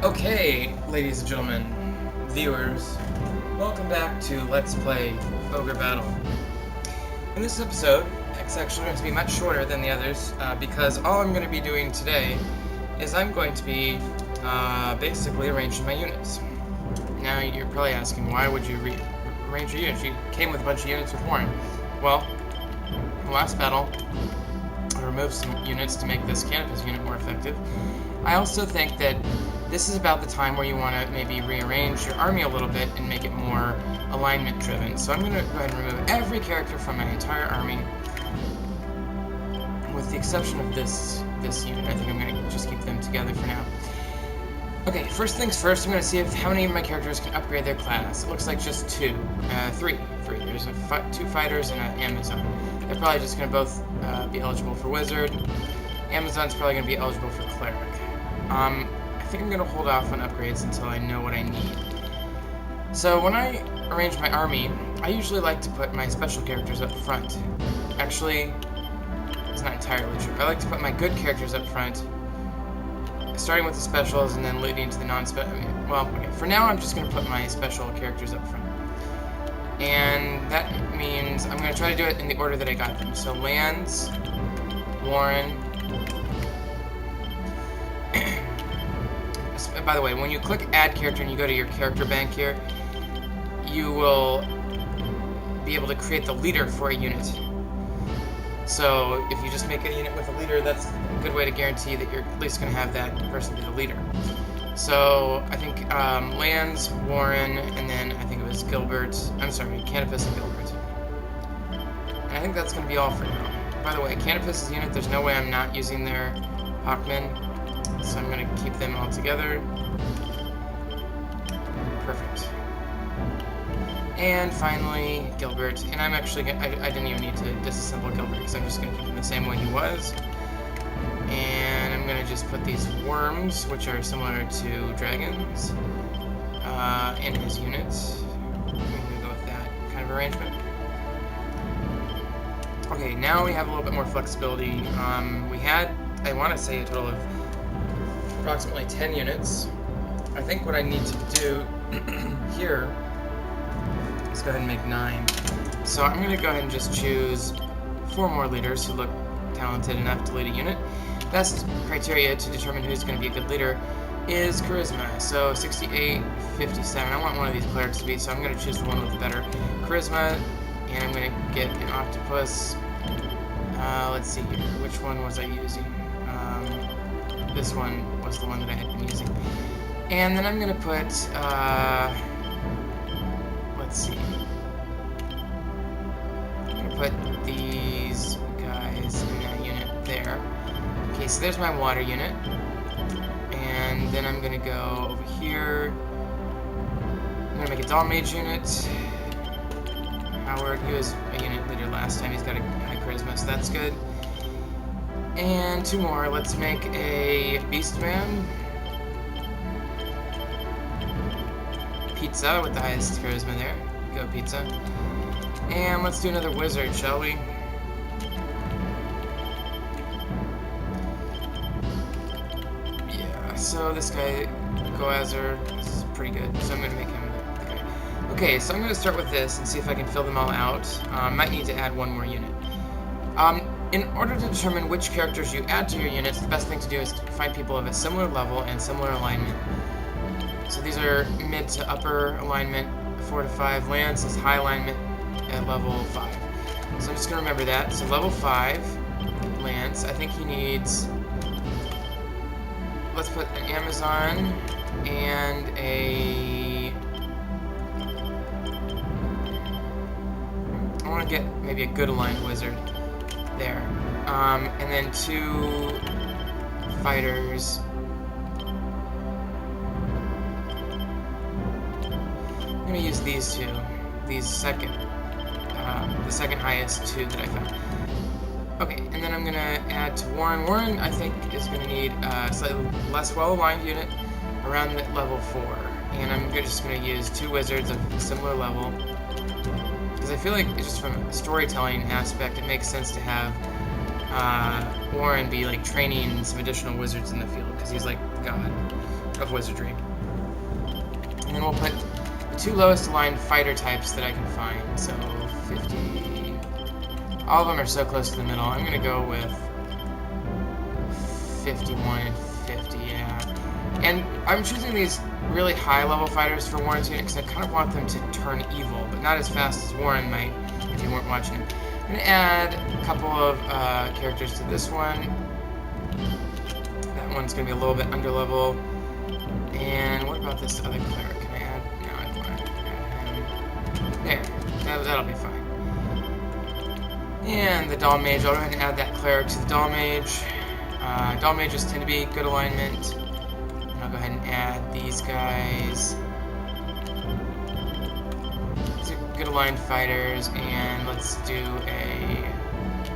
Okay, ladies and gentlemen, viewers, welcome back to Let's Play Ogre Battle. In this episode, it's actually going to be much shorter than the others, because all I'm going to be doing today is I'm going to be basically arranging my units. Now, you're probably asking, why would you arrange your units? You came with a bunch of units with Warren. Well, in the last battle, I removed some units to make this Canopus unit more effective. I also think that this is about the time where you want to maybe rearrange your army a little bit and make it more alignment driven. So I'm going to go ahead and remove every character from my entire army, with the exception of this unit. I think I'm going to just keep them together for now. Okay, first things first, I'm going to see how many of my characters can upgrade their class. It looks like just three. There's two fighters and an Amazon. They're probably just going to both be eligible for Wizard. Amazon's probably going to be eligible for Cleric. I think I'm going to hold off on upgrades until I know what I need. So when I arrange my army, I usually like to put my special characters up front. Actually, it's not entirely true. I like to put my good characters up front, starting with the specials and then leading to the non-special. Okay, for now I'm just going to put my special characters up front. And that means I'm going to try to do it in the order that I got them. So Lands, Warren. By the way, when you click Add Character and you go to your character bank here, you will be able to create the leader for a unit. So if you just make a unit with a leader, that's a good way to guarantee that you're at least going to have that person be the leader. So I think Lands, Warren, and then I think it was Canopus and Gilbert. And I think that's going to be all for now. By the way, Canopus' unit, there's no way I'm not using their Hawkmen. So I'm going to keep them all together. Perfect. And finally, Gilbert. And I'm actually I didn't even need to disassemble Gilbert because I'm just going to keep him the same way he was. And I'm going to just put these worms, which are similar to dragons, in his units. I'm going to go with that kind of arrangement. Okay, now we have a little bit more flexibility. We had, I want to say, a total of approximately 10 units. I think what I need to do here is go ahead and make 9. So I'm going to go ahead and just choose 4 more leaders who look talented enough to lead a unit. Best criteria to determine who's going to be a good leader is charisma. So 68, 57. I want one of these clerics to be, so I'm going to choose the one with the better charisma, and I'm going to get an octopus. Let's see here. Which one was I using? This one was the one that I had been using. And then I'm going to put, let's see. I'm going to put these guys in that unit there. Okay, so there's my water unit. And then I'm going to go over here. I'm going to make a Doll Mage unit. Howard, he was a unit leader last time. He's got a high charisma, so that's good. And 2 more. Let's make a Beastman. Pizza with the highest charisma there. Go Pizza. And let's do another Wizard, shall we? Yeah, so this guy, Goazer, is pretty good. So I'm going to make him the guy. Okay, so I'm going to start with this and see if I can fill them all out. Might need to add 1 more unit. In order to determine which characters you add to your units, the best thing to do is to find people of a similar level and similar alignment. So these are mid to upper alignment, 4 to 5. Lance is high alignment at level 5. So I'm just going to remember that. So level 5, Lance, I think he needs... Let's put an Amazon and a... I want to get maybe a good aligned wizard. There. And then 2 fighters. I'm going to use these 2. These the second highest 2 that I found. Okay, and then I'm going to add to Warren. Warren, I think, is going to need a slightly less well-aligned unit around level 4. And I'm just going to use 2 wizards of similar level. Because I feel like, just from a storytelling aspect, it makes sense to have Warren be like training some additional wizards in the field, because he's like God. of wizardry. And then we'll put the 2 lowest aligned fighter types that I can find. So 50. All of them are so close to the middle. I'm going to go with 51 and 50, yeah. And I'm choosing these really high-level fighters for Warren's unit because I kind of want them to turn evil, but not as fast as Warren might if you weren't watching him. I'm going to add a couple of characters to this one. That one's going to be a little bit underlevel. And what about this other cleric? Can I add? No, I don't want to add him. There. That'll be fine. And the Doll Mage, I'll go ahead and add that cleric to the Doll Mage. Doll Mages tend to be good alignment. And I'll go ahead and add these guys. These are good aligned fighters, and let's do a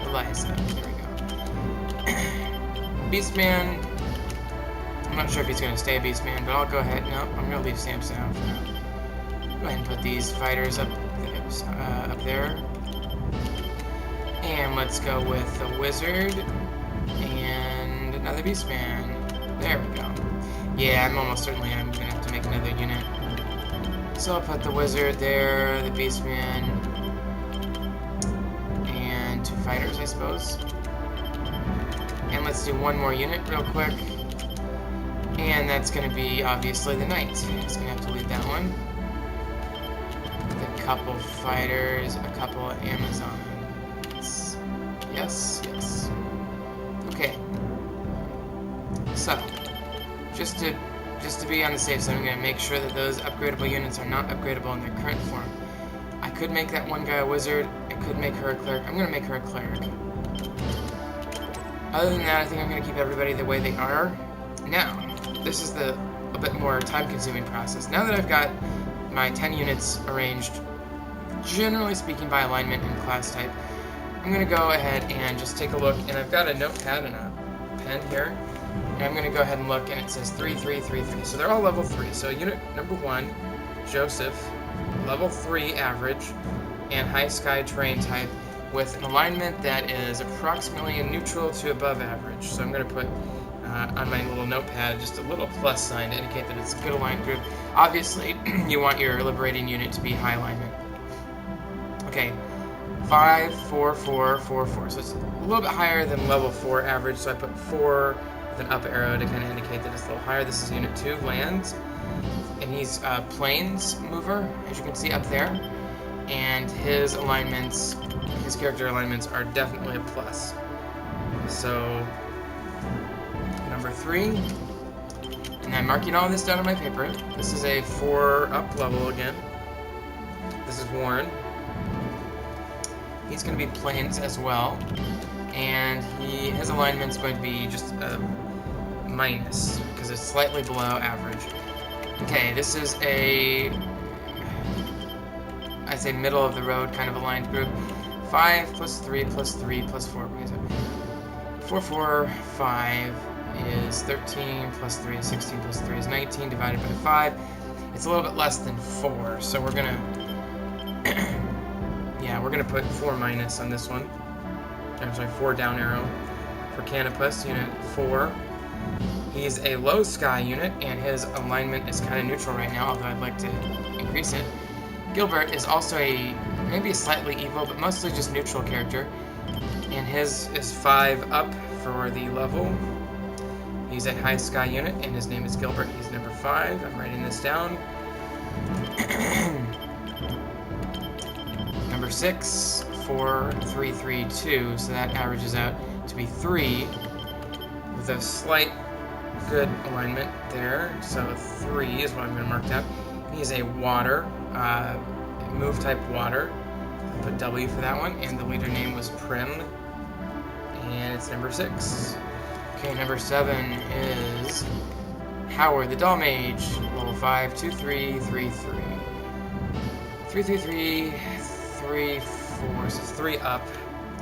Eliza. There we go. Beastman. I'm not sure if he's going to stay Beastman, but I'll go ahead. No, I'm going to leave Samson out for now. Go ahead and put these fighters up there. And let's go with the Wizard and another Beastman. There we go. Yeah, I'm almost certainly I'm going to have to make another unit. So I'll put the Wizard there, the Beastman, and 2 fighters, I suppose. And let's do one more unit real quick. And that's going to be, obviously, the Knight. He's going to have to lead that one. With a couple fighters, a couple of Amazons. Yes, yes. Okay. So, just to be on the safe side, I'm going to make sure that those upgradable units are not upgradable in their current form. I could make that one guy a wizard. I could make her a cleric. I'm going to make her a cleric. Other than that, I think I'm going to keep everybody the way they are. Now, this is a bit more time-consuming process. Now that I've got my 10 units arranged, generally speaking by alignment and class type, I'm going to go ahead and just take a look, and I've got a notepad and a pen here, and I'm going to go ahead and look, and it says 3, 3, 3, 3. So they're all level 3. So unit number 1, Joseph, level 3 average, and high sky terrain type, with an alignment that is approximately a neutral to above average. So I'm going to put on my little notepad just a little plus sign to indicate that it's a good aligned group. Obviously, you want your liberating unit to be high alignment. Okay, 5, 4, 4, 4, 4. So it's a little bit higher than level 4 average, so I put 4 with an up arrow to kind of indicate that it's a little higher. This is unit 2, lands, and he's a plains mover, as you can see up there, and his alignments, his character alignments are definitely a plus. So number 3, and I'm marking all this down on my paper. This is a 4 up level again. This is Warren. He's going to be plains as well, and his alignment's going to be just a minus because it's slightly below average. Okay, this is I'd say middle of the road kind of aligned group. 5 plus 3 plus 3 plus 4. 4, 4, 5 is 13 plus 3 is 16 plus 3 is 19 divided by 5. It's a little bit less than 4, so we're gonna yeah, we're gonna put 4 minus on this one. I'm sorry, 4 down arrow for Canopus, unit 4. He's a low sky unit, and his alignment is kind of neutral right now, although I'd like to increase it. Gilbert is also maybe a slightly evil, but mostly just neutral character, and his is 5 up for the level. He's a high sky unit, and his name is Gilbert. He's number 5. I'm writing this down. Number 6, 4, 3, 3, 2, so that averages out to be 3, with a slight good alignment there, so 3 is what I'm going to mark down. He's a water, move type water. I'll put W for that one, and the leader name was Prim, and it's number 6. Okay, number 7 is Howard, the Doll Mage, level 5, 2, 3, 3, 3. 3, 3, 3, 3, 4, so it's 3 up.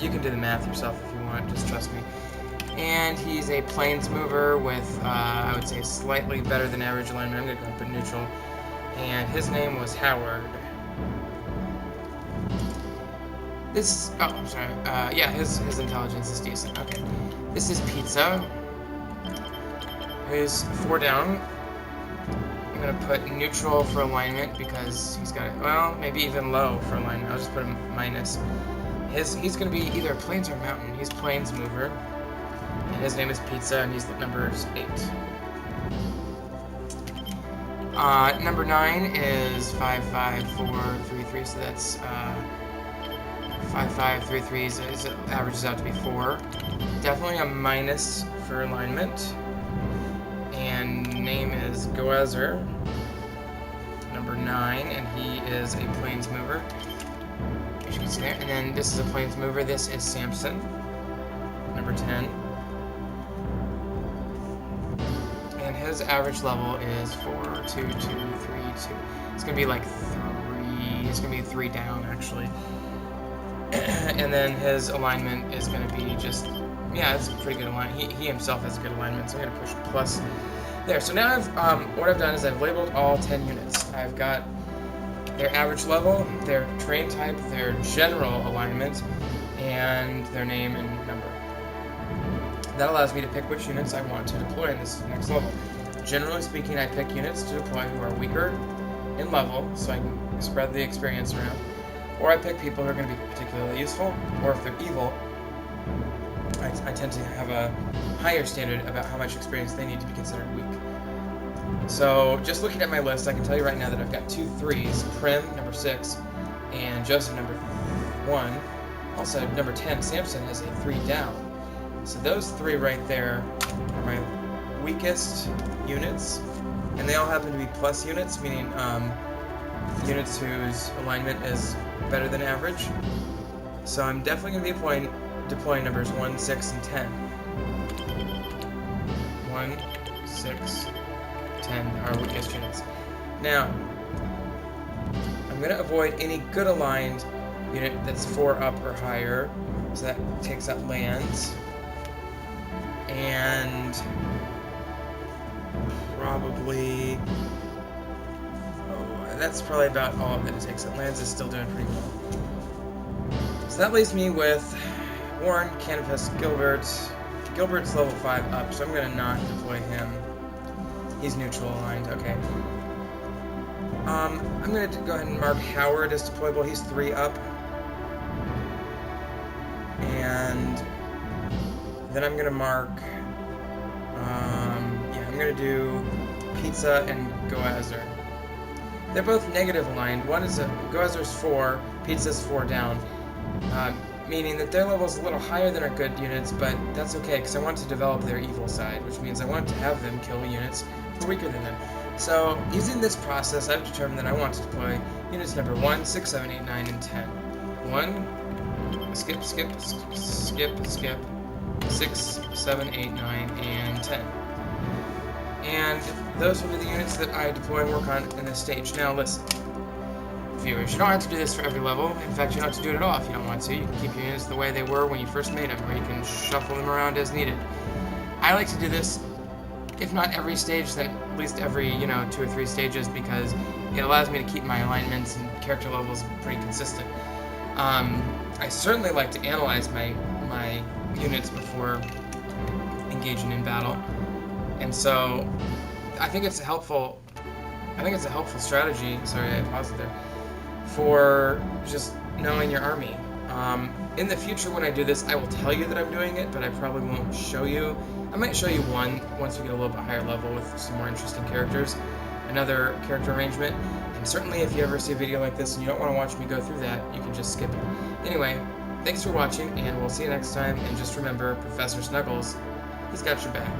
You can do the math yourself if you want, just trust me. And he's a plains mover with, I would say, slightly better than average alignment. I'm going to go put neutral. And his name was Howard. This, oh, I'm sorry. Yeah, his intelligence is decent. Okay. This is Pizza, who's 4 down, going to put neutral for alignment because he's got it, well, maybe even low for alignment. I'll just put him minus. He's going to be either plains or mountain. He's plains mover. And his name is Pizza, and he's number 8. Number 9 is 55433, so that's 5533. So it averages out to be 4. Definitely a minus for alignment. And name is Ogre, number 9, and he is a plains mover. As you can see there. And then this is a plains mover. This is Samson, number 10. And his average level is 4, 2, 2, 3, 2. It's gonna be like 3. It's gonna be 3 down actually. And then his alignment is gonna be just, yeah, it's a pretty good alignment. He himself has a good alignment, so I'm gonna push plus there. So now what I've done is I've labeled all 10 units. I've got their average level, their terrain type, their general alignment, and their name and number. That allows me to pick which units I want to deploy in this next level. Generally speaking, I pick units to deploy who are weaker in level, so I can spread the experience around. Or I pick people who are going to be particularly useful, or if they're evil, I tend to have a higher standard about how much experience they need to be considered weak. So, just looking at my list, I can tell you right now that I've got 2 3s, Prim, number 6, and Joseph, number 1. Also, number 10, Samson, is a 3 down. So those 3 right there are my weakest units, and they all happen to be plus units, meaning units whose alignment is better than average. So I'm definitely going to be deploying numbers 1, 6, and 10. 1, 6, 10 are weakest units. Now, I'm going to avoid any good aligned unit that's 4 up or higher, so that takes out lands. And probably, that's probably about all that it takes out. Lands is still doing pretty well. So that leaves me with Warren, Canopus, Gilbert. Gilbert's level 5 up, so I'm going to not deploy him. He's neutral aligned, okay. I'm going to go ahead and mark Howard as deployable. He's 3 up. And then I'm going to mark, I'm going to do Pizza and Goazer. They're both negative aligned. One is Goazer's 4, Pizza's 4 down, meaning that their level is a little higher than our good units, but that's okay, because I want to develop their evil side, which means I want to have them kill units who are weaker than them. So, using this process, I've determined that I want to deploy units number 1, 6, 7, 8, 9, and 10. 1, skip, skip, skip, skip, 6, 7, 8, 9, and 10. And those will be the units that I deploy and work on in this stage. Now listen, viewers, you don't have to do this for every level. In fact, you don't have to do it at all if you don't want to. You can keep your units the way they were when you first made them, or you can shuffle them around as needed. I like to do this, if not every stage, then at least every, 2 or 3 stages, because it allows me to keep my alignments and character levels pretty consistent. I certainly like to analyze my units before engaging in battle, and so I think it's a helpful strategy. Sorry, I paused there. For just knowing your army. In the future, when I do this, I will tell you that I'm doing it, but I probably won't show you. I might show you one once we get a little bit higher level with some more interesting characters, another character arrangement. And certainly, if you ever see a video like this and you don't want to watch me go through that, you can just skip it. Anyway, thanks for watching, and we'll see you next time. And just remember, Professor Snuggles, he's got your back.